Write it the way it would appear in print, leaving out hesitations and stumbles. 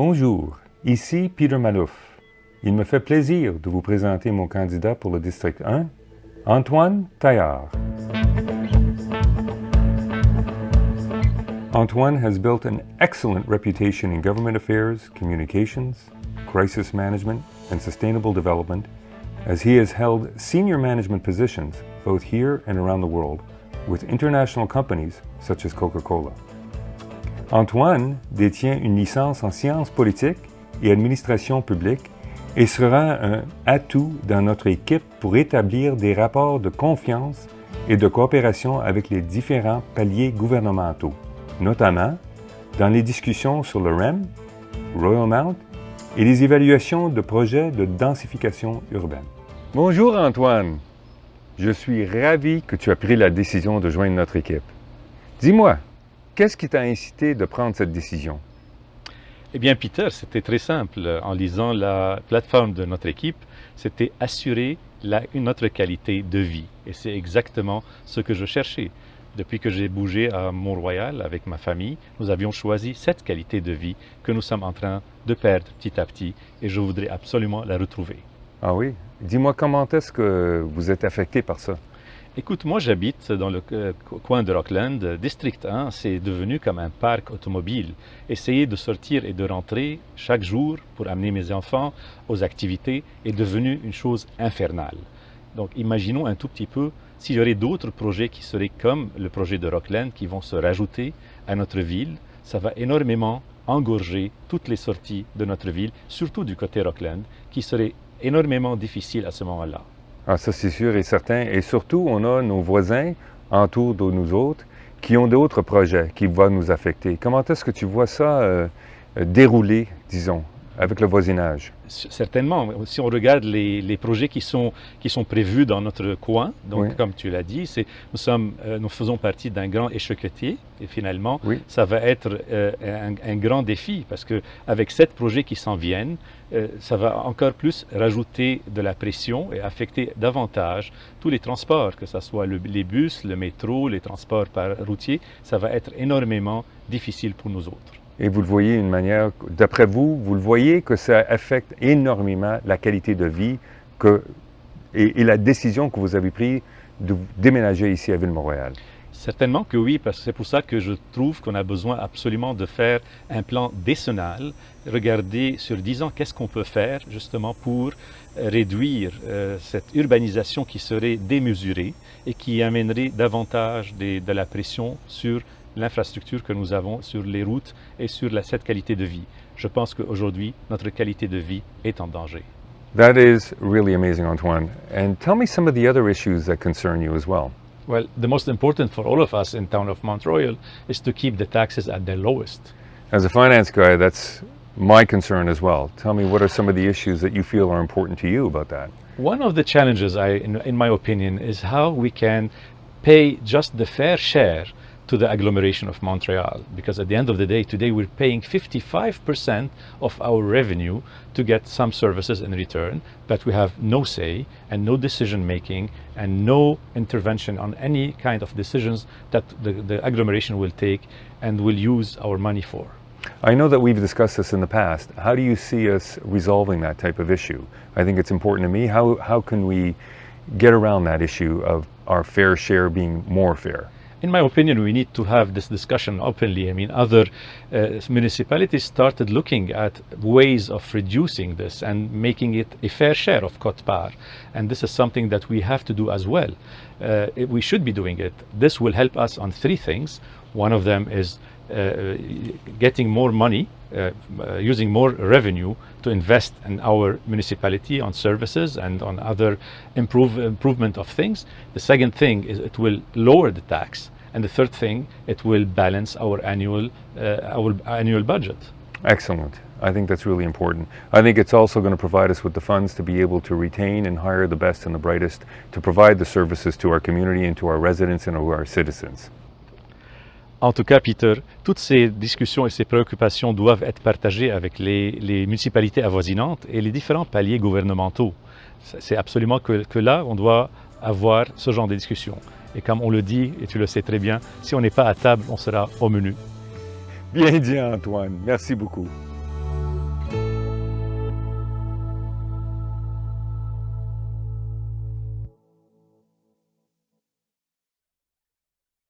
Bonjour, ici Peter Malouf. Il me fait plaisir de vous présenter mon candidat pour le district 1, Antoine Taillard. Antoine has built an excellent reputation in government affairs, communications, crisis management, and sustainable development, as he has held senior management positions both here and around the world with international companies such as Coca-Cola. Antoine détient une licence en sciences politiques et administration publique et sera un atout dans notre équipe pour établir des rapports de confiance et de coopération avec les différents paliers gouvernementaux, notamment dans les discussions sur le REM, Royal Mount et les évaluations de projets de densification urbaine. Bonjour Antoine, je suis ravi que tu as pris la décision de joindre notre équipe. Dis-moi, qu'est-ce qui t'a incité de prendre cette décision? Eh bien, Peter, c'était très simple. En lisant la plateforme de notre équipe, c'était assurer notre qualité de vie. Et c'est exactement ce que je cherchais. Depuis que j'ai bougé à Mont-Royal avec ma famille, nous avions choisi cette qualité de vie que nous sommes en train de perdre petit à petit et je voudrais absolument la retrouver. Ah oui? Dis-moi, comment est-ce que vous êtes affecté par ça? Écoute, moi j'habite dans le coin de Rockland. District 1, c'est devenu comme un parc automobile. Essayer de sortir et de rentrer chaque jour pour amener mes enfants aux activités est devenu une chose infernale. Donc imaginons un tout petit peu s'il y aurait d'autres projets qui seraient comme le projet de Rockland qui vont se rajouter à notre ville. Ça va énormément engorger toutes les sorties de notre ville, surtout du côté Rockland, qui serait énormément difficile à ce moment-là. Ah, ça c'est sûr et certain. Et surtout, on a nos voisins autour de nous autres qui ont d'autres projets qui vont nous affecter. Comment est-ce que tu vois ça dérouler, disons, avec le voisinage? Certainement. Si on regarde les projets qui sont prévus dans notre coin, donc oui. Comme tu l'as dit, nous faisons partie d'un grand échiquier et finalement, oui. Ça va être un grand défi parce qu'avec 7 projets qui s'en viennent, ça va encore plus rajouter de la pression et affecter davantage tous les transports, que ce soit les bus, le métro, les transports par routier. Ça va être énormément difficile pour nous autres. Et vous le voyez d'une manière, d'après vous, vous le voyez que ça affecte énormément la qualité de vie et la décision que vous avez prise de déménager ici à Ville-Mont-Royal? Certainement que oui, parce que c'est pour ça que je trouve qu'on a besoin absolument de faire un plan décennal, regarder sur 10 ans qu'est-ce qu'on peut faire justement pour réduire cette urbanisation qui serait démesurée et qui amènerait davantage de la pression sur l'infrastructure que nous avons sur les routes et sur cette qualité de vie. Je pense qu'aujourd'hui, notre qualité de vie est en danger. That is really amazing, Antoine. And tell me some of the other issues that concern you as well. Well, the most important for all of us in town of Mount Royal is to keep the taxes at their lowest. As a finance guy, that's my concern as well. Tell me, what are some of the issues that you feel are important to you about that? One of the challenges, in my opinion, is how we can pay just the fair share to the agglomeration of Montreal, because at the end of the day, today we're paying 55% of our revenue to get some services in return, but we have no say and no decision making and no intervention on any kind of decisions that the agglomeration will take and will use our money for. I know that we've discussed this in the past. How do you see us resolving that type of issue? I think it's important to me. How can we get around that issue of our fair share being more fair? In my opinion, we need to have this discussion openly. I mean, other municipalities started looking at ways of reducing this and making it a fair share of quote-part. And this is something that we have to do as well. We should be doing it. This will help us on 3 things. One of them is getting more money, using more revenue to invest in our municipality on services and on other improvement of things. The second thing is it will lower the tax. And the third thing, it will balance our annual budget. Excellent. I think that's really important. I think it's also going to provide us with the funds to be able to retain and hire the best and the brightest to provide the services to our community and to our residents and to our citizens. En tout cas, Peter, toutes ces discussions et ces préoccupations doivent être partagées avec les municipalités avoisinantes et les différents paliers gouvernementaux. C'est absolument que là, on doit avoir ce genre de discussion. Et comme on le dit, et tu le sais très bien, si on n'est pas à table, on sera au menu. Bien dit, Antoine. Merci beaucoup.